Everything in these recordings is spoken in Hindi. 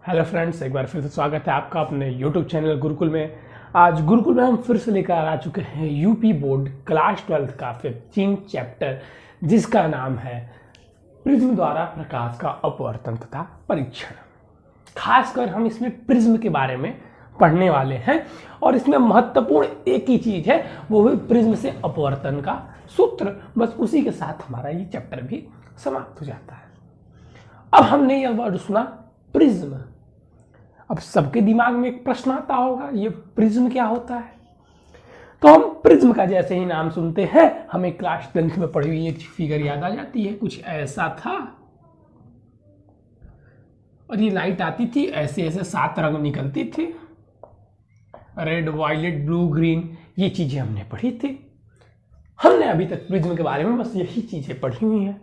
हेलो फ्रेंड्स, एक बार फिर से स्वागत है आपका अपने यूट्यूब चैनल गुरुकुल में। आज गुरुकुल में हम फिर से लेकर आ चुके हैं यूपी बोर्ड क्लास 12 का 15 चैप्टर, जिसका नाम है प्रिज्म द्वारा प्रकाश का अपवर्तन तथा परीक्षण। खासकर हम इसमें प्रिज्म के बारे में पढ़ने वाले हैं और इसमें महत्वपूर्ण एक ही चीज है, वो है प्रिज्म से अपवर्तन का सूत्र। बस उसी के साथ हमारा ये चैप्टर भी समाप्त हो जाता है। अब हमने यह वर्ड सुना प्रिज्म। अब सबके दिमाग में एक प्रश्न आता होगा, ये प्रिज्म क्या होता है? तो हम प्रिज्म का जैसे ही नाम सुनते हैं हमें क्लास 10 में पढ़ी हुई एक फिगर याद आ जाती है। कुछ ऐसा था और ये लाइट आती थी, ऐसे ऐसे 7 रंग निकलती थी, रेड, वायलेट, ब्लू, ग्रीन। ये चीजें हमने पढ़ी थी। हमने अभी तक प्रिज्म के बारे में बस यही चीजें पढ़ी हुई हैं,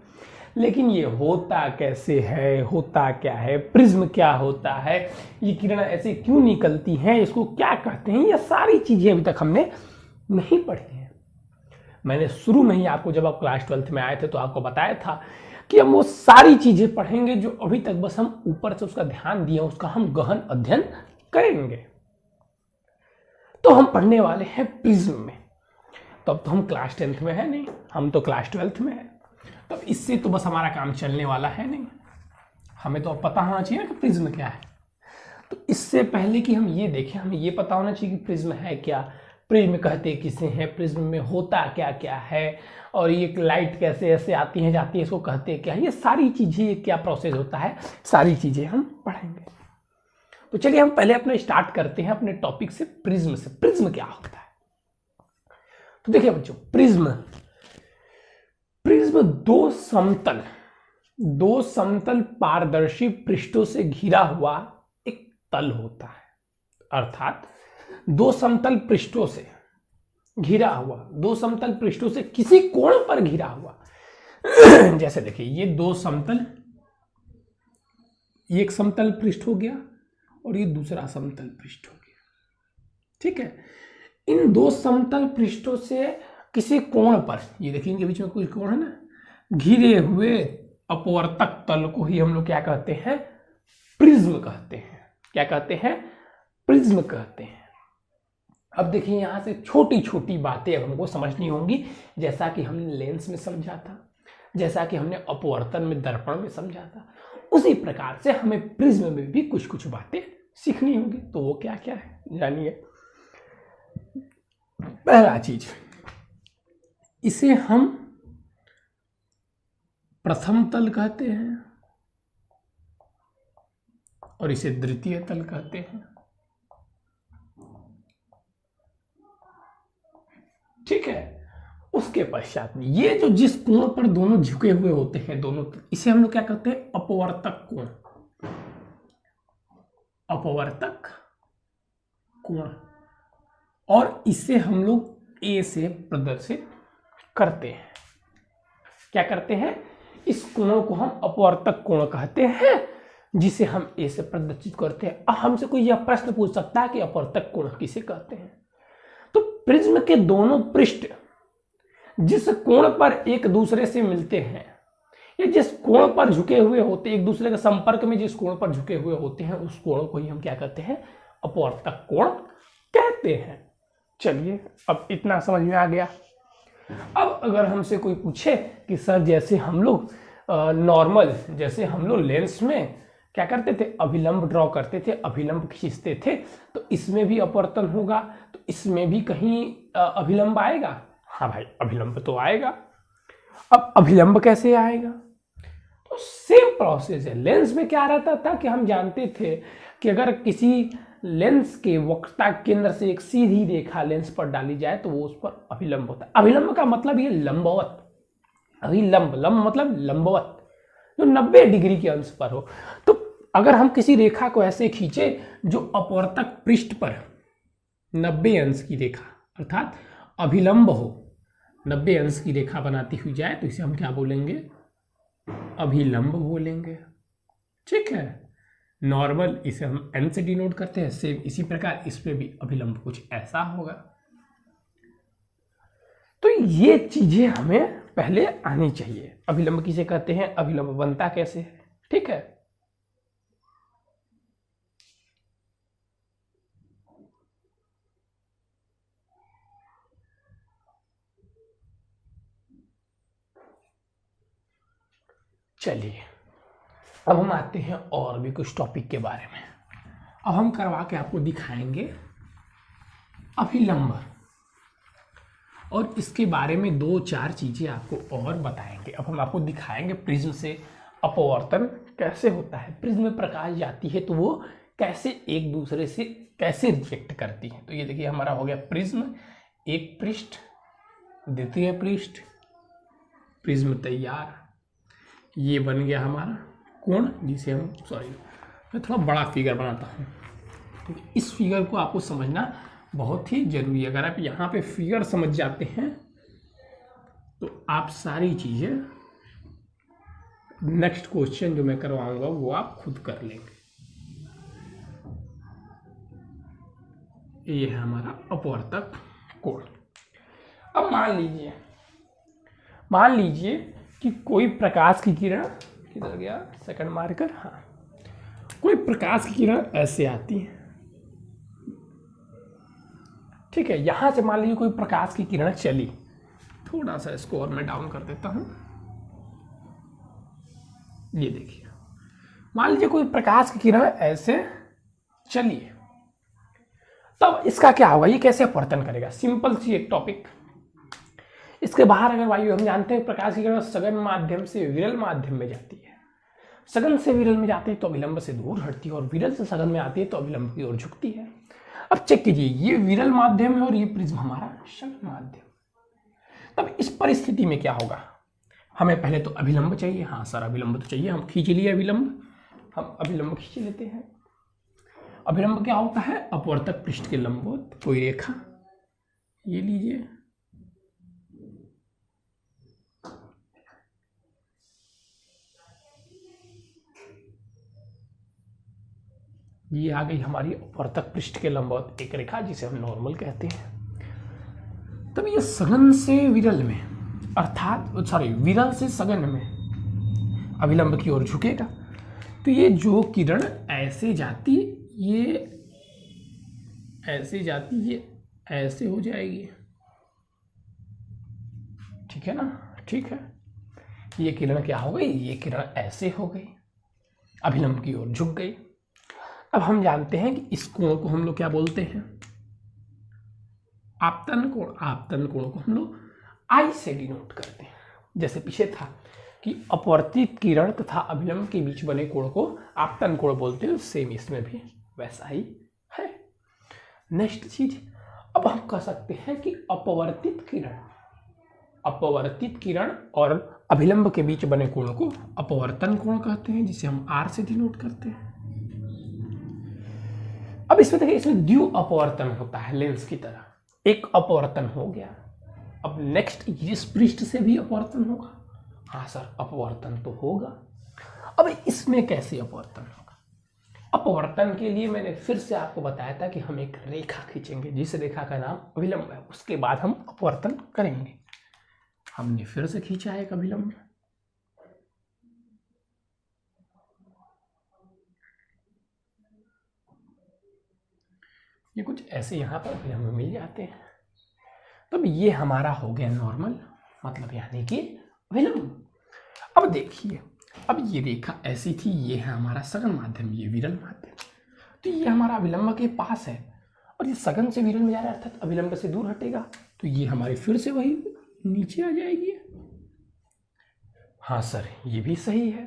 लेकिन ये होता कैसे है, होता क्या है, प्रिज्म क्या होता है, ये किरण ऐसे क्यों निकलती हैं, इसको क्या कहते हैं, ये सारी चीजें अभी तक हमने नहीं पढ़ी हैं। मैंने शुरू में ही आपको, जब आप क्लास 12 में आए थे तो आपको बताया था कि हम वो सारी चीजें पढ़ेंगे जो अभी तक बस हम ऊपर से उसका ध्यान दिए, उसका हम गहन अध्ययन करेंगे। तो हम पढ़ने वाले हैं प्रिज्म में। तब तो हम क्लास 10 में है नहीं, हम तो क्लास 12 में है। तब इससे तो बस हमारा काम चलने वाला है नहीं, हमें तो अब पता होना चाहिए ना कि प्रिज्म क्या है। तो इससे पहले कि हम ये देखें, हमें ये पता होना चाहिए कि प्रिज्म है क्या, प्रिज्म कहते किसे हैं, प्रिज्म में होता क्या क्या है, और ये लाइट कैसे ऐसे आती है जाती है, इसको कहते क्या है, ये सारी चीजें, क्या प्रोसेस होता है, सारी चीजें हम पढ़ेंगे। तो चलिए हम पहले अपना स्टार्ट करते हैं अपने टॉपिक से, प्रिज्म से। प्रिज्म क्या होता है? तो देखिए बच्चों, प्रिज्म दो समतल पारदर्शी पृष्ठों से घिरा हुआ एक तल होता है। अर्थात दो समतल पृष्ठों से घिरा हुआ, दो समतल पृष्ठों से किसी कोण पर घिरा हुआ। जैसे देखिए, ये दो समतल, एक समतल पृष्ठ हो गया और ये दूसरा समतल पृष्ठ हो गया, ठीक है। इन दो समतल पृष्ठों से किसी कोण पर, ये देखिए इनके बीच में कोई कोण है ना, घिरे हुए अपवर्तक तल को ही हम लोग क्या कहते हैं? प्रिज्म कहते हैं। क्या कहते हैं? प्रिज्म कहते हैं। अब देखिए, यहां से छोटी छोटी बातें अब हमको समझनी होंगी, जैसा कि हमने लेंस में समझा था, जैसा कि हमने अपवर्तन में, दर्पण में समझा था, उसी प्रकार से हमें प्रिज्म में भी कुछ कुछ बातें सीखनी होंगी। तो वो क्या क्या है, जानिए। पहला चीज, इसे हम प्रथम तल कहते हैं और इसे द्वितीय तल कहते हैं, ठीक है। उसके पश्चात में ये जो जिस कोण पर दोनों झुके हुए होते हैं, दोनों, इसे हम लोग क्या कहते हैं? अपवर्तक कोण। अपवर्तक कोण। और इसे हम लोग ए से प्रदर्शित करते हैं। क्या करते हैं? इस कोण को हम अपवर्तक कोण कहते हैं, जिसे हम ए से प्रदर्शित करते हैं। अब हमसे कोई यह प्रश्न पूछ सकता है कि अपवर्तक कोण किसे कहते हैं? तो प्रिज्म के दोनों पृष्ठ जिस कोण पर एक दूसरे से मिलते हैं, या जिस कोण पर झुके हुए होते हैं, एक दूसरे के संपर्क में जिस कोण पर झुके हुए होते हैं, उस कोण को ही हम क्या कहते हैं? अपवर्तक कोण कहते हैं। चलिए, अब इतना समझ में आ गया। अब अगर हमसे कोई पूछे कि सर, जैसे हम लोग नॉर्मल, जैसे हम लोग लेंस में क्या करते थे? अभिलंब ड्रॉ करते थे, अभिलंब खींचते थे, तो इसमें भी अपवर्तन होगा, तो इसमें भी कहीं अभिलंब आएगा? हाँ भाई, अभिलंब तो आएगा। अब अभिलंब कैसे आएगा? तो सेम प्रोसेस है। लेंस में क्या रहता था कि हम जानते थे कि अगर किसी लेंस के वक्रता केंद्र से एक सीधी रेखा लेंस पर डाली जाए तो वो उस पर अभिलंब होता है। अभिलंब का मतलब ये लंबवत, अभिलंब, लंब मतलब लंबवत, जो 90 डिग्री के अंश पर हो। तो अगर हम किसी रेखा को ऐसे खींचे जो अपवर्तक पृष्ठ पर 90 अंश की रेखा, अर्थात अभिलंब हो, 90 अंश की रेखा बनाती हुई जाए, तो इसे हम क्या बोलेंगे? अभिलंब बोलेंगे, ठीक है। नॉर्मल इसे हम n से डिनोट करते हैं, सेम इसी प्रकार इस पे भी अभिलंब कुछ ऐसा होगा। तो ये चीजें हमें पहले आनी चाहिए। अभिलंब किसे कहते हैं? अभिलंब बनता कैसे है, ठीक है। चलिए अब हम आते हैं और भी कुछ टॉपिक के बारे में। अब हम करवा के आपको दिखाएंगे अभिलंब और इसके बारे में 2-4 चीजें आपको और बताएंगे। अब हम आपको दिखाएंगे प्रिज्म से अपवर्तन कैसे होता है, प्रिज्म में प्रकाश जाती है तो वो कैसे एक दूसरे से कैसे रिफ्लेक्ट करती है। तो ये देखिए हमारा हो गया प्रिज्म, एक पृष्ठ, द्वितीय पृष्ठ, प्रिज्म तैयार। ये बन गया हमारा कोण, जिसे हम मैं थोड़ा बड़ा फिगर बनाता हूँ। तो इस फिगर को आपको समझना बहुत ही जरूरी है। अगर आप यहाँ पे फिगर समझ जाते हैं तो आप सारी चीजें नेक्स्ट क्वेश्चन जो मैं करवाऊंगा वो आप खुद कर लेंगे। ये है हमारा अपवर्तक कोण। अब मान लीजिए कि कोई प्रकाश की किरण, किधर गया सेकंड मार्कर, हाँ, कोई प्रकाश की किरण ऐसे आती है, ठीक है। यहां से मान लीजिए कोई प्रकाश की किरण चली, थोड़ा सा इसको और मैं डाउन कर देता हूं। ये देखिए मान लीजिए कोई प्रकाश की किरण ऐसे चली, तब इसका क्या होगा, ये कैसे अपवर्तन करेगा। सिंपल सी एक टॉपिक, इसके बाहर अगर वायु, हम जानते हैं प्रकाश की किरण सघन माध्यम से विरल माध्यम में जाती है। सघन से विरल में जाते हैं तो अभिलंब से दूर हटती है, और विरल से सघन में आती है तो अभिलंब की ओर झुकती है। अब चेक कीजिए, ये विरल माध्यम है और ये प्रिज्म हमारा सघन माध्यम। तब इस परिस्थिति में क्या होगा, हमें पहले तो अभिलंब चाहिए। हाँ सर अभिलंब तो चाहिए, हम खींच लिए अभिलंब, हम अभिलंब खींच लेते हैं। अभिलंब क्या होता है, अपवर्तक पृष्ठ के लंबवत कोई रेखा, ये लीजिए, ये आ गई हमारी अपवर्तक पृष्ठ के लंबवत एक रेखा, जिसे हम नॉर्मल कहते हैं। तब ये सघन से विरल में, अर्थात विरल से सघन में अभिलंब की ओर झुकेगा। तो ये जो किरण ऐसे जाती, ये ऐसे जाती, ये ऐसे हो जाएगी, ठीक है ना, ठीक है। ये किरण क्या हो गई, ये किरण ऐसे हो गई, अभिलंब की ओर झुक गई। अब हम जानते हैं कि इस कोण को हम लोग क्या बोलते हैं, आपतन कोण। आपतन कोण को हम लोग आई से डिनोट करते हैं। जैसे पीछे था कि अपवर्तित किरण तथा अभिलंब के बीच बने कोण को आपतन कोण बोलते हैं, सेम इसमें भी वैसा ही है। नेक्स्ट चीज, अब हम कह सकते हैं कि अपवर्तित किरण और अभिलंब के बीच बने कोण को अपवर्तन कोण कहते हैं, जिसे हम आर से डिनोट करते हैं। अब इसमें देखिए, इसमें द्वि अपवर्तन होता है लेंस की तरह, एक अपवर्तन हो गया। अब नेक्स्ट इस पृष्ठ से भी अपवर्तन होगा, हाँ सर अपवर्तन तो होगा। अब इसमें कैसे अपवर्तन होगा, अपवर्तन के लिए मैंने फिर से आपको बताया था कि हम एक रेखा खींचेंगे, जिस रेखा का नाम अभिलंब है, उसके बाद हम अपवर्तन करेंगे। हमने फिर से खींचा है एक अभिलंब, ये कुछ ऐसे यहाँ पर अभिलंब मिल जाते हैं। तब ये हमारा हो गया नॉर्मल, मतलब यानी कि अभिलंब। अब देखिए, अब ये रेखा ऐसी थी, ये है हमारा सघन माध्यम, ये विरल माध्यम। तो ये हमारा अभिलंब के पास है और ये सघन से विरल में जा रहा है, अर्थात अभिलंब से दूर हटेगा, तो ये हमारी फिर से वही नीचे आ जाएगी। हाँ सर ये भी सही है।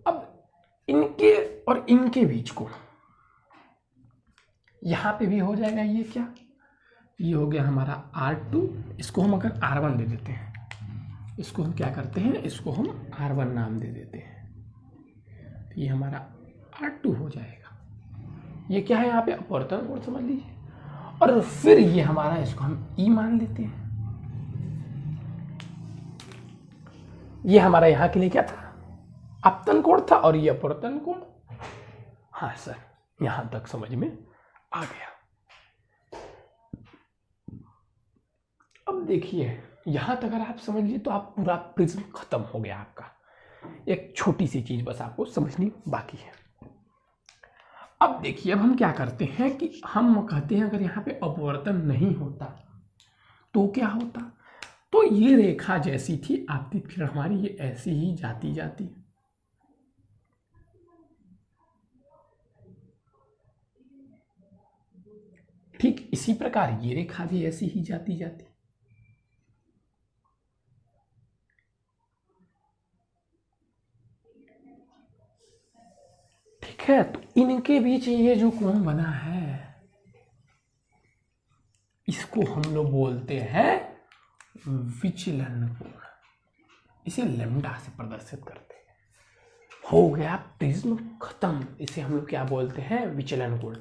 अब इनके और इनके बीच को यहां पे भी हो जाएगा, ये क्या, ये हो गया हमारा R2। इसको हम अगर R1 दे देते हैं, इसको हम क्या करते हैं, इसको हम R1 नाम दे देते हैं, तो ये हमारा R2 हो जाएगा। ये क्या है यहाँ पे, अपवर्तन कोण समझ लीजिए। और फिर ये हमारा, इसको हम E मान लेते हैं। ये हमारा यहाँ के लिए क्या था, आपतन कोण था, और ये अपवर्तन कोण। हाँ सर यहां तक समझ में आ गया। अब देखिए यहां तक अगर आप समझ लिए तो आप पूरा प्रिज्म खत्म हो गया आपका। एक छोटी सी चीज बस आपको समझनी बाकी है। अब देखिए, अब हम क्या करते हैं कि हम कहते हैं अगर यहाँ पे अपवर्तन नहीं होता तो क्या होता, तो ये रेखा जैसी थी आपतित किरण हमारी, ये ऐसी ही जाती जाती, ठीक इसी प्रकार ये रेखा भी ऐसी ही जाती जाती। ठीक है, तो इनके बीच ये जो कोण बना है इसको हम लोग बोलते हैं विचलन कोण। इसे लैम्डा से प्रदर्शित करते हैं। हो गया प्रिज्म खत्म। इसे हम लोग क्या बोलते हैं? विचलन कोण।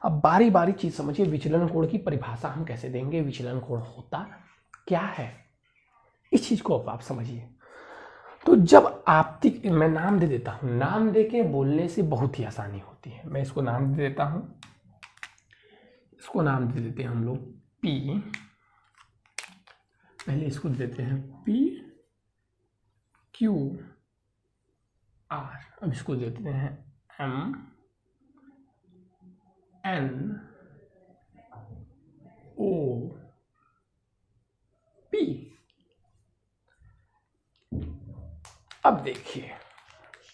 अब बारी बारी चीज समझिए, विचलन कोण की परिभाषा हम कैसे देंगे, विचलन कोण होता क्या है, इस चीज को आप समझिए। तो जब आपतित, मैं नाम दे देता हूं, नाम दे के बोलने से बहुत ही आसानी होती है। मैं इसको नाम दे देता हूं, इसको नाम दे देते हैं हम लोग पी, पहले इसको देते हैं पी क्यू आर, अब इसको देते हैं एम एन ओ पी। अब देखिए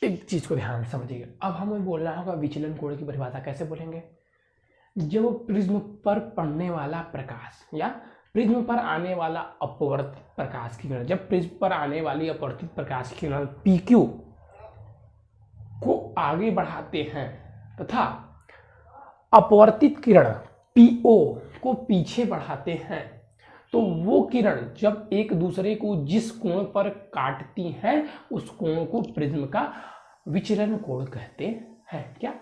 एक चीज को ध्यान से समझिए। अब हमें बोलना होगा विचलन कोण की परिभाषा कैसे बोलेंगे। जब प्रिज्म पर पड़ने वाला प्रकाश या प्रिज्म पर आने वाला अपवर्तित प्रकाश की किरण, जब प्रिज्म पर आने वाली अपवर्तित प्रकाश की किरण PQ को आगे बढ़ाते हैं तथा अपवर्तित किरण PO को पीछे बढ़ाते हैं, तो वो किरण जब एक दूसरे को जिस कोण पर काटती हैं उस कोण को प्रिज्म का विचलन कोण कहते हैं। क्या?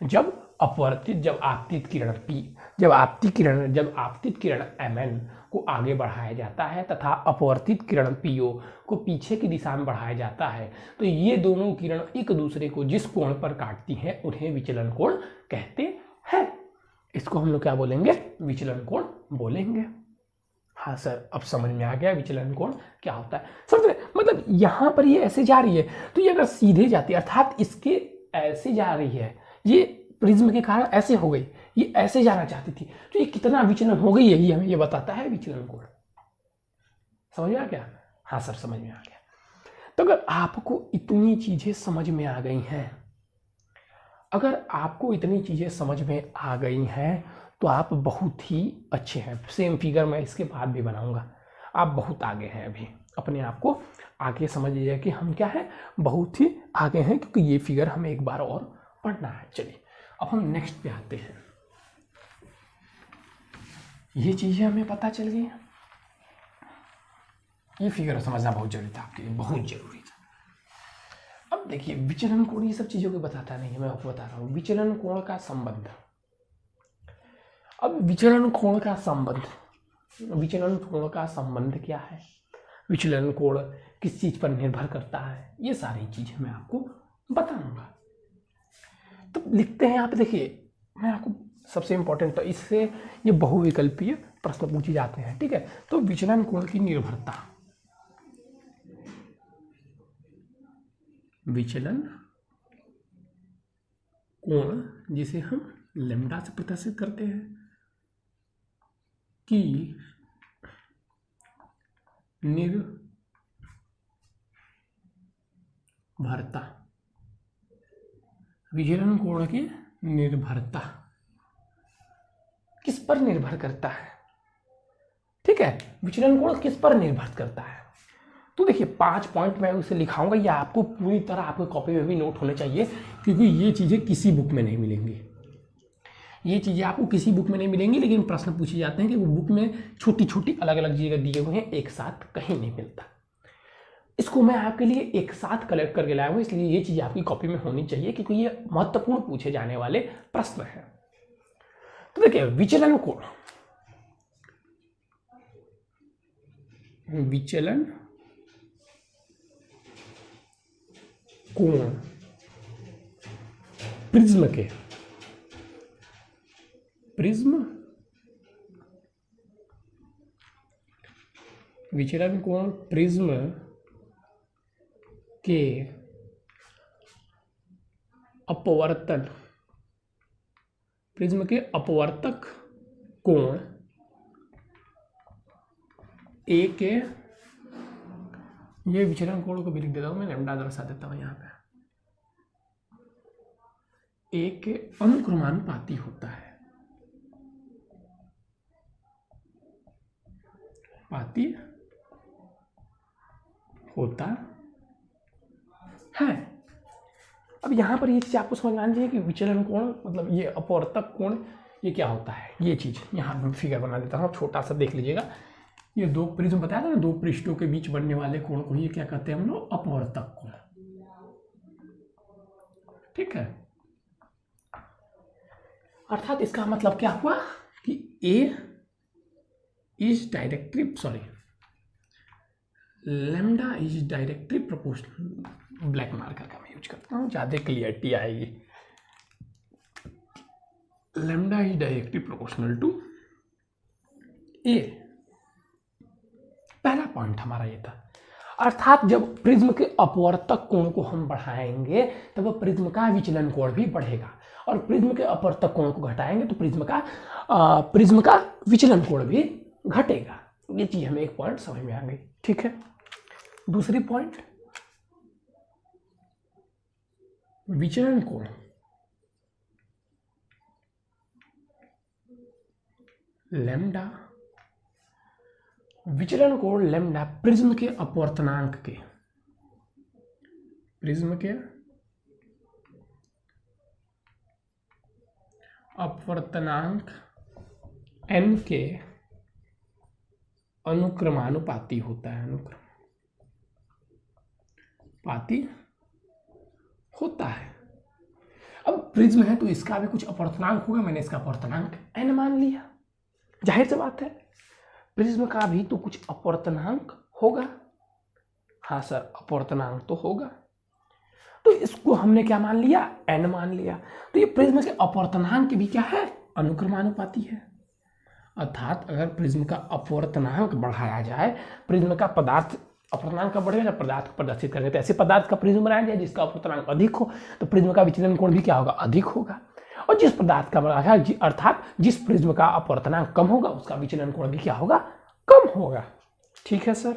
जब अपवर्तित, जब आपतित किरण P, जब आपतित किरण MN को आगे बढ़ाया जाता है तथा अपवर्तित किरण PO को पीछे की दिशा में बढ़ाया जाता है, तो ये दोनों किरण एक दूसरे को जिस कोण पर काटती हैं उन्हें विचलन कोण कहते हैं। इसको हम लोग क्या बोलेंगे? विचलन कोण बोलेंगे। हाँ सर, अब समझ में आ गया विचलन कोण क्या होता है। समझ रहे? मतलब यहां पर ये ऐसे जा रही है, तो ये अगर सीधे जाती है अर्थात इसके ऐसे जा रही है, ये प्रिज्म के कारण ऐसे हो गई, ये ऐसे जाना चाहती थी, तो ये कितना विचलन हो गई, यही हमें ये बताता है विचलन कोण। समझ में आ गया? हाँ सर, समझ में आ गया। तो अगर आपको इतनी चीजें समझ में आ गई हैं, अगर आपको इतनी चीजें समझ में आ गई हैं तो आप बहुत ही अच्छे हैं। सेम फिगर मैं इसके बाद भी बनाऊंगा। आप बहुत आगे हैं, अभी अपने आप को आगे समझ लीजिए कि हम क्या है, बहुत ही आगे हैं, क्योंकि ये फिगर हमें एक बार और पढ़ना है। चलिए अब हम नेक्स्ट पे आते हैं। ये चीजें हमें पता चल गई। ये फिगर समझना बहुत जरूरी था आपके लिए, बहुत जरूरी था। अब देखिए विचलन कोण ये सब चीजों को बताता नहीं है, मैं आपको बता रहा हूं विचलन कोण का संबंध। अब विचलन कोण का संबंध, विचलन कोण का संबंध क्या है, विचलन कोण किस चीज पर निर्भर करता है, ये सारी चीजें मैं आपको बताऊंगा। तो लिखते हैं यहाँ पे, देखिए मैं आपको सबसे इंपॉर्टेंट, तो इससे ये बहुविकल्पीय प्रश्न पूछे जाते हैं। ठीक है, तो विचलन कोण की निर्भरता, विचलन कोण जिसे हम लैम्डा से प्रदर्शित करते हैं की निर्भरता, विचलन कोण की निर्भरता किस पर निर्भर करता है। ठीक है, विचलन कोण किस पर निर्भर करता है, तो देखिए 5 पॉइंट मैं उसे लिखाऊंगा, ये आपको पूरी तरह आपके कॉपी में भी नोट होने चाहिए, क्योंकि ये चीजें किसी बुक में नहीं मिलेंगी। ये चीजें आपको किसी बुक में नहीं मिलेंगी, लेकिन प्रश्न पूछे जाते हैं कि वो बुक में छोटी छोटी अलग अलग जगह दिए हुए हैं, एक साथ कहीं नहीं मिलता। इसको मैं आपके लिए एक साथ कलेक्ट करके लाया हूं, इसलिए ये चीज आपकी कॉपी में होनी चाहिए, क्योंकि ये महत्वपूर्ण पूछे जाने वाले प्रश्न हैं। तो देखिए विचलन कोण, विचलन कोण प्रिज्म के, प्रिज्म विचलन कोण प्रिज्म के अपवर्तन, प्रिज्म के अपवर्तक कोण A के ये विचलन कोण को भी लिख देता हूँ मैं, लैम्डा दर्शा देता हूँ यहाँ पे। एक अनुक्रमानुपाती होता है, पाती होता है। अब यहाँ पर ये चीज आपको समझ में आनी चाहिए कि विचलन कोण मतलब ये अपवर्तक कोण ये क्या होता है। ये चीज यहाँ पर फिगर बना देता हूँ, छोटा सा देख लीजिएगा। ये दो प्रिज्म बताया था ना, दो पृष्ठों के बीच बनने वाले कोण को ये क्या कहते हैं हम लोग, अपवर्तक कोण। ठीक है, अर्थात इसका मतलब क्या हुआ कि A is directly lambda is directly proportional, black marker का मैं यूज करता हूँ, ज्यादा क्लियरिटी आएगी। Lambda is directly proportional to A, पहला पॉइंट हमारा ये था। अर्थात जब प्रिज्म के अपवर्तक कोण को हम बढ़ाएंगे तब प्रिज्म का विचलन कोण भी बढ़ेगा, और प्रिज्म के अपवर्तक कोण को घटाएंगे तो प्रिज्म का विचलन कोण भी घटेगा। ये चीज हमें एक पॉइंट समझ में आ गई। ठीक है, दूसरी पॉइंट, विचलन कोण लैम्डा, विचलन कोण लैम्डा प्रिज्म के अपवर्तनांक के, प्रिज्म के अपवर्तनांक n के अनुक्रमानुपाती होता है, अनुक्रमानुपाती होता है। अब प्रिज्म है तो इसका भी कुछ अपवर्तनांक होगा, मैंने इसका अपवर्तनांक n मान लिया, जाहिर सी बात है प्रिज्म का भी तो कुछ अपवर्तनांक होगा। हाँ सर, अपवर्तनांक तो होगा, तो इसको हमने क्या मान लिया, n मान लिया। तो ये प्रिज्म के अपवर्तनांक भी क्या है, अनुक्रमानुपाती है। अर्थात अगर प्रिज्म का अपवर्तनांक बढ़ाया जाए, प्रिज्म का पदार्थ अपवर्तनांक कब बढ़ेगा, जब पदार्थ को प्रदर्शित करेंगे, तो ऐसे पदार्थ का प्रिज्म बनाया जाए जिसका अपवर्तनांक अधिक हो, तो प्रिज्म का विचलन कोण भी क्या होगा, अधिक होगा। और जिस पदार्थ का अर्थात जिस प्रिज्म का अपवर्तनांक कम होगा उसका विचलन कोण भी क्या होगा, कम होगा। ठीक है सर,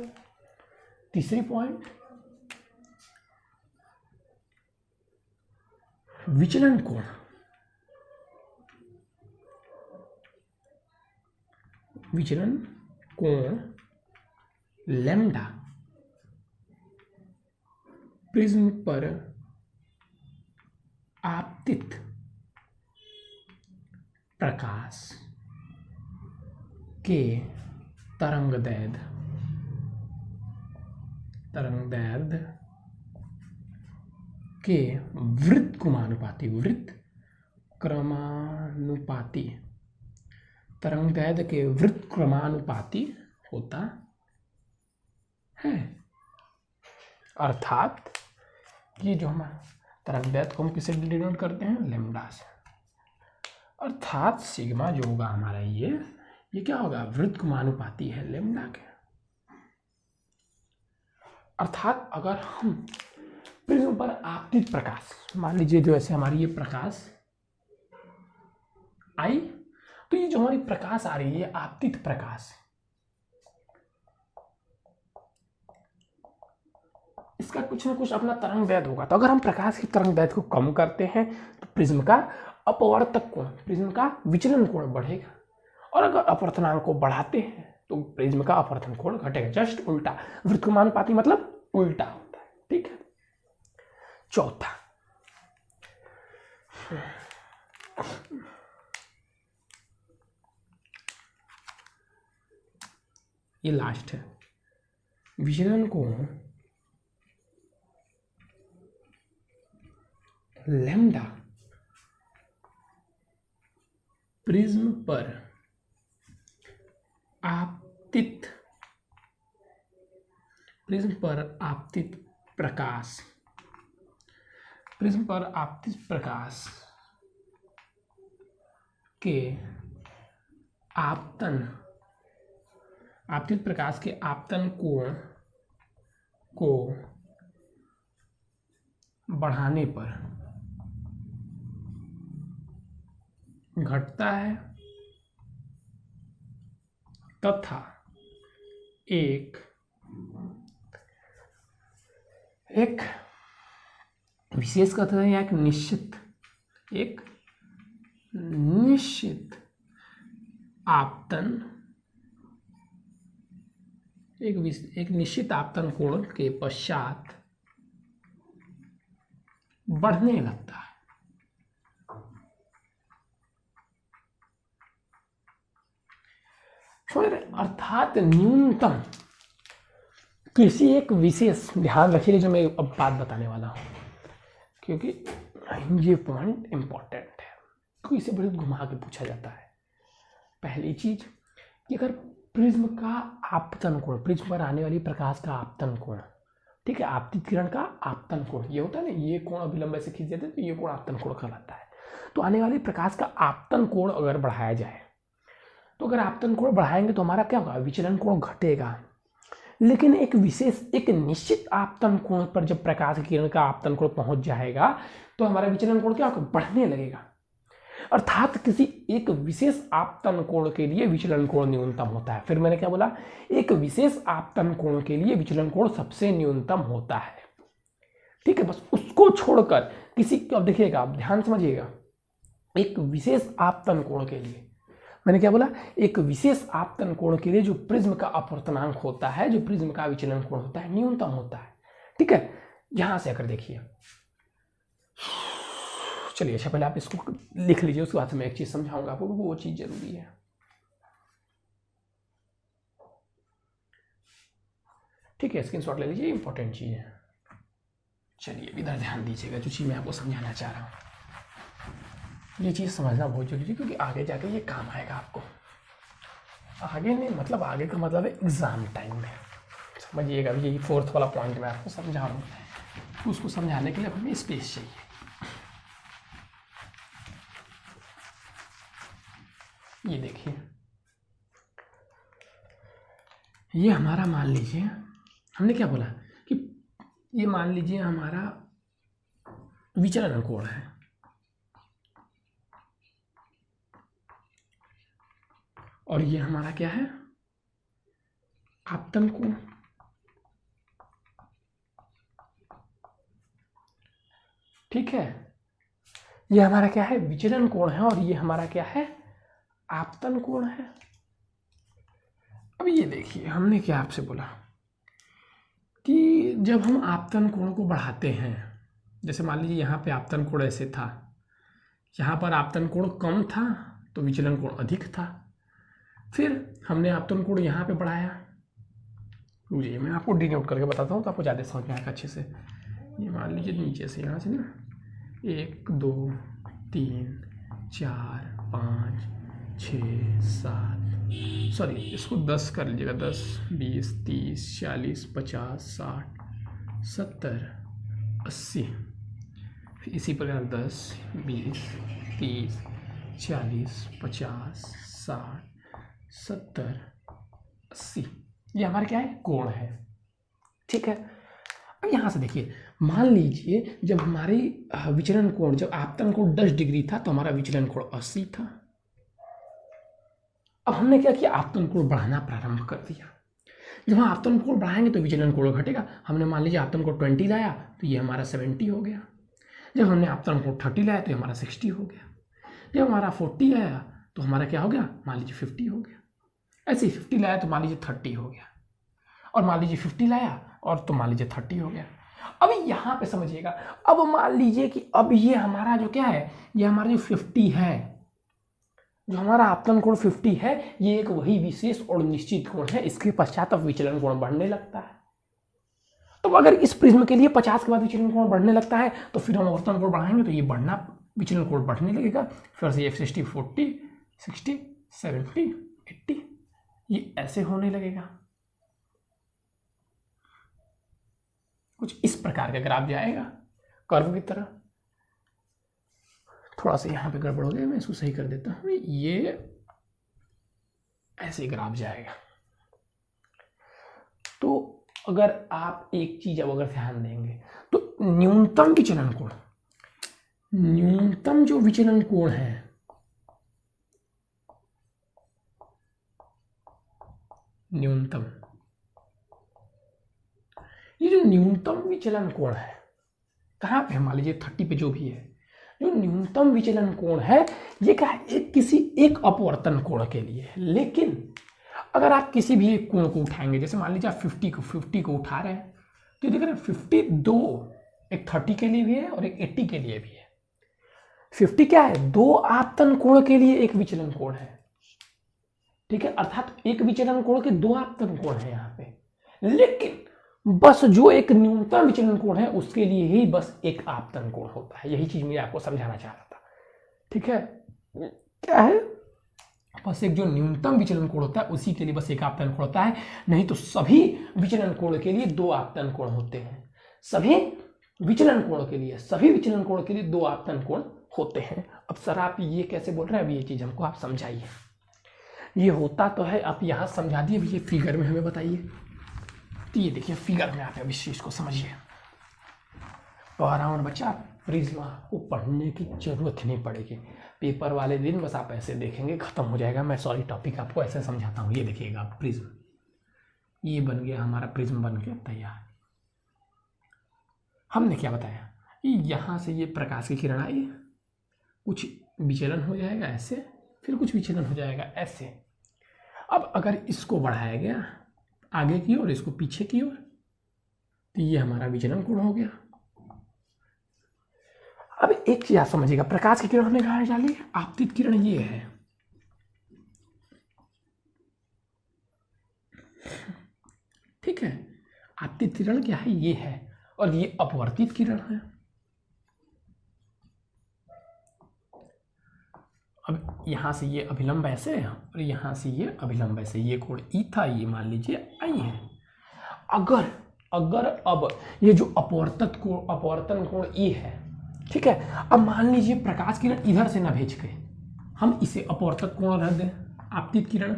तीसरी पॉइंट, विचलन कोण लैम्डा प्रिज्म पर आपतित प्रकाश के तरंगदैर्ध्य के तरंगदैर्ध्य के व्युत्क्रमानुपाती होता है। अर्थात ये जो हमारा तरंगदैर्ध्य को हम किससे डिनोट करते हैं, लैम्डा से। अर्थात सिग्मा जो होगा हमारा ये क्या होगा, व्युत्क्रमानुपाती है लैम्डा के। अर्थात अगर हम प्रिज्म पर आपतित प्रकाश, मान लीजिए जो ऐसे हमारी ये प्रकाश आई, तो ये जो हमारी प्रकाश आ रही है आपतित प्रकाश, इसका कुछ ना कुछ अपना तरंगदैर्ध्य होगा। तो अगर हम प्रकाश की तरंगदैर्ध्य को कम करते हैं तो प्रिज्म का अपवर्तक कोण, प्रिज्म का विचलन कोण बढ़ेगा, और अगर अपवर्तनांक को बढ़ाते हैं तो प्रिज्म का अपवर्तन कोण घटेगा। जस्ट उल्टा, व्युत्क्रमानुपाती मतलब उल्टा होता है। ठीक है, चौथा, ये लास्ट है, विचलन कोण लैम्डा प्रिज्म पर आपतित प्रकाश के आपतन कोण को बढ़ाने पर घटता है, तथा एक एक विशेष का अर्थ है या एक निश्चित आपतन, एक निश्चित आपतन कोण के पश्चात बढ़ने लगता है। अर्थात न्यूनतम किसी एक विशेष, ध्यान रखिए जो मैं अब बात बताने वाला हूं, क्योंकि ये पॉइंट इंपॉर्टेंट है, तो इसे बड़े घुमा के पूछा जाता है। पहली चीज कि अगर प्रिज्म का आपतन कोण, प्रिज्म पर आने वाली प्रकाश का आपतन कोण, ठीक है, आपतित किरण का आपतन कोण, ये होता है ना, ये कोण अभी लंबे से खींच देते हैं तो ये कोण आपतन कोण कहलाता है। तो आने वाली प्रकाश का आपतन कोण अगर बढ़ाया जाए, तो अगर आपतन कोण बढ़ाएंगे तो हमारा क्या होगा, विचलन कोण घटेगा। लेकिन एक विशेष, एक निश्चित आपतन कोण पर जब प्रकाश की किरण का आपतन कोण पहुंच जाएगा तो हमारा विचलन कोण क्या होगा, बढ़ने लगेगा। अर्थात किसी एक विशेष आपतन कोण के लिए विचलन कोण न्यूनतम होता है। फिर मैंने क्या बोला, एक विशेष आपतन कोण के लिए विचलन कोण सबसे न्यूनतम होता है, ठीक है। बस उसको छोड़कर किसी, अब देखिएगा, आप ध्यान समझिएगा, एक विशेष आपतन कोण के लिए, मैंने क्या बोला, एक विशेष आपतन कोण के लिए जो प्रिज्म का अपवर्तनांक होता है, जो प्रिज्म का विचलन कोण होता है, न्यूनतम होता है, ठीक है। यहां से अगर देखिए, चलिए अच्छा पहले आप इसको लिख लीजिए, उसके बाद मैं एक चीज समझाऊंगा आपको, वो चीज जरूरी है। ठीक है, स्क्रीनशॉट ले लीजिए, इंपॉर्टेंट चीज है। चलिए इधर ध्यान दीजिएगा, जो चीज मैं आपको समझाना चाह रहा हूं, ये चीज समझना बहुत जरूरी है, क्योंकि आगे जाके ये काम आएगा आपको। आगे नहीं, मतलब आगे का मतलब है एग्जाम टाइम में, समझिएगा। यही फोर्थ वाला पॉइंट मैं आपको समझा रहा हूँ, उसको समझाने के लिए हमें स्पेस चाहिए। ये देखिए, ये हमारा, मान लीजिए हमने क्या बोला कि ये मान लीजिए हमारा विचलन कोण है, और ये हमारा क्या है, आपतन कोण। ठीक है, ये हमारा क्या है, विचलन कोण है, और ये हमारा क्या है, आपतन कोण है। अब ये देखिए, हमने क्या आपसे बोला कि जब हम आपतन कोण को बढ़ाते हैं, जैसे मान लीजिए यहाँ पे आपतन कोण ऐसे था, यहाँ पर आपतन कोण कम था तो विचलन कोण अधिक था, फिर हमने आपतन कोण यहाँ पे बढ़ाया। रुकिए मैं आपको डिनोट करके बताता हूँ तो आपको ज़्यादा समझ में आएगा अच्छे से। ये मान लीजिए नीचे से, यहाँ से ना, 1 2 3 4 5 6 7, सॉरी इसको 10 कर लीजिएगा, 10 20 30 40 50 60 70 80, इसी प्रकार 10 20 30 40 50 60 70 80, ये हमारा क्या है, कोण है, ठीक है। अब यहाँ से देखिए, मान लीजिए जब हमारी विचलन कोण, जब आपतन कोण 10 डिग्री था तो हमारा विचलन कोण 80 था। अब हमने क्या किया, आपतन कोण बढ़ाना प्रारंभ कर दिया। जब हम आपतन कोण बढ़ाएंगे तो विचलन कोण घटेगा। हमने मान लीजिए आपतन कोण 20 लाया तो ये हमारा 70 हो गया। जब हमने आपतन कोण 30 लाया तो ये हमारा 60 हो गया। जब हमारा 40 लाया तो हमारा क्या हो गया, मान लीजिए 50 हो गया। ऐसे ही 50 लाया तो मान लीजिए 30 हो गया, और मान लीजिए 50 लाया और तो मान लीजिए 30 हो गया। अब यहाँ पे समझिएगा, अब मान लीजिए कि अब ये हमारा जो क्या है, ये हमारा जो 50 है, जो हमारा आपतन कोण 50 है, ये एक वही विशेष और निश्चित कोण है। इसके पश्चात अब विचलन कोण बढ़ने लगता है। तो अगर इस प्रिज्म के लिए 50 के बाद विचलन कोण बढ़ने लगता है तो फिर हम आपतन कोण बढ़ाएंगे तो ये बढ़ना, विचलन कोण बढ़ने लगेगा। फिर से ये 60 40 60 70 80, ये ऐसे होने लगेगा। कुछ इस प्रकार का ग्राफ जाएगा कर्व की तरह। थोड़ा सा यहाँ पे गड़बड़ हो गया, मैं इसको सही कर देता हूँ। ये ऐसे ग्राफ जाएगा। तो अगर आप एक चीज अब अगर ध्यान देंगे तो न्यूनतम विचलन कोण, न्यूनतम जो विचलन कोण है, न्यूनतम, ये जो न्यूनतम विचलन कोण है, कहाँ पे मान लीजिए 30 पे जो भी है, जो न्यूनतम विचलन कोण है ये क्या है, किसी एक अपवर्तन कोण के लिए है। लेकिन अगर आप किसी भी एक कोण को उठाएंगे, जैसे मान लीजिए आप 50 को उठा रहे हैं, तो देख रहे हैं 50 दो, एक 30 के लिए भी है और एक 80 के लिए भी है। 50 क्या है, दो आपतन कोण के लिए एक विचलन कोण है, ठीक है, अर्थात एक विचलन कोण के दो आपतन कोण है यहाँ पे। लेकिन बस जो एक न्यूनतम विचलन कोण है उसके लिए ही बस एक आपतन कोण होता है। यही चीज मैं आपको समझाना चाह रहा था, ठीक है। क्या है, बस एक जो न्यूनतम विचलन कोण होता है उसी के लिए बस एक आपतन कोण होता है, नहीं तो सभी विचलन कोण के लिए दो आपतन कोण होते हैं। सभी विचलन कोण के लिए दो आपतन कोण होते हैं। अब सर आप ये कैसे बोल रहे हैं, अब ये चीज हमको आप समझाइए। ये होता तो है, आप यहाँ समझा दिए, ये फिगर में हमें बताइए। तो ये देखिए फिगर में आप इस चीज को समझिए। और बच्चा प्रिज्म को पढ़ने की जरूरत नहीं पड़ेगी, पेपर वाले दिन बस आप ऐसे देखेंगे, खत्म हो जाएगा। मैं सॉरी टॉपिक आपको ऐसे समझाता हूँ। ये देखिएगा आप प्रिज्म, ये बन गया हमारा प्रिज्म बन के तैयार। हमने क्या बताया, यहाँ से ये प्रकाश की किरण आई, कुछ विचलन हो जाएगा ऐसे, फिर कुछ विचलन हो जाएगा ऐसे। अब अगर इसको बढ़ाया गया आगे की ओर, इसको पीछे की ओर, तो ये हमारा विचलन कोण हो गया। अब एक चीज आप समझिएगा, प्रकाश की किरण हमने कहा डाली, आपतित किरण ये है, ठीक है। आपतित किरण क्या है, ये है, और ये अपवर्तित किरण है। अब यहां से ये अभिलंब ऐसे है और यहां से ये अभिलंब ऐसे, ये कोण ई था, ये मान लीजिए आई है। अगर अब ये जो अपवर्तन कोण ई है, ठीक है। अब मान लीजिए प्रकाश किरण इधर से ना भेज के हम इसे अपवर्तक कोण रख दें, आपतित किरण,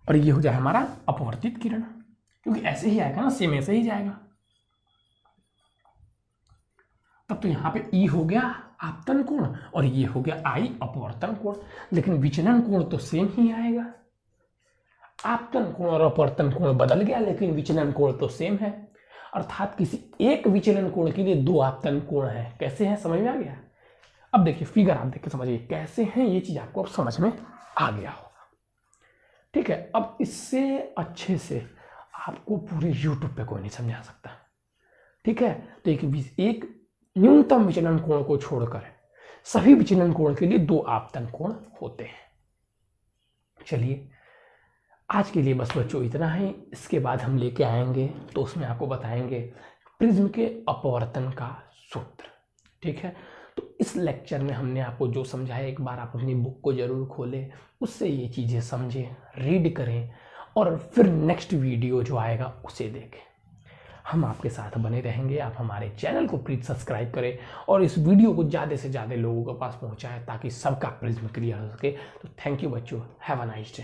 और ये हो जाए हमारा अपवर्तित किरण, क्योंकि ऐसे ही आएगा ना, सेम ऐसे ही जाएगा। तब तो यहाँ पे ई हो गया आपतन कोण और ये हो गया आई अपवर्तन कोण, लेकिन विचलन कोण तो सेम ही आएगा। आपतन कोण और अपवर्तन कोण बदल गया, लेकिन विचलन कोण तो सेम है। अर्थात किसी एक विचलन कोण के लिए दो आपतन कोण है। कैसे हैं, समझ में आ गया। अब देखिए फिगर आप देख के समझिए कैसे हैं, ये चीज आपको अब समझ में आ गया होगा, ठीक है। अब इससे अच्छे से आपको पूरे यूट्यूब पे कोई नहीं समझा सकता, ठीक है। तो एक न्यूनतम विचलन कोण को छोड़कर सभी विचलन कोण के लिए दो आपतन कोण होते हैं। चलिए आज के लिए बस बच्चों इतना ही। इसके बाद हम लेके आएंगे तो उसमें आपको बताएंगे प्रिज्म के अपवर्तन का सूत्र, ठीक है। तो इस लेक्चर में हमने आपको जो समझाया, एक बार आप अपनी बुक को जरूर खोलें, उससे ये चीज़ें समझें, रीड करें, और फिर नेक्स्ट वीडियो जो आएगा उसे देखें। हम आपके साथ बने रहेंगे। आप हमारे चैनल को प्लीज सब्सक्राइब करें और इस वीडियो को ज़्यादा से ज़्यादा लोगों के पास पहुंचाएं ताकि सबका प्रिज्म क्लियर हो सके। तो थैंक यू बच्चों, हैव अ नाइस डे।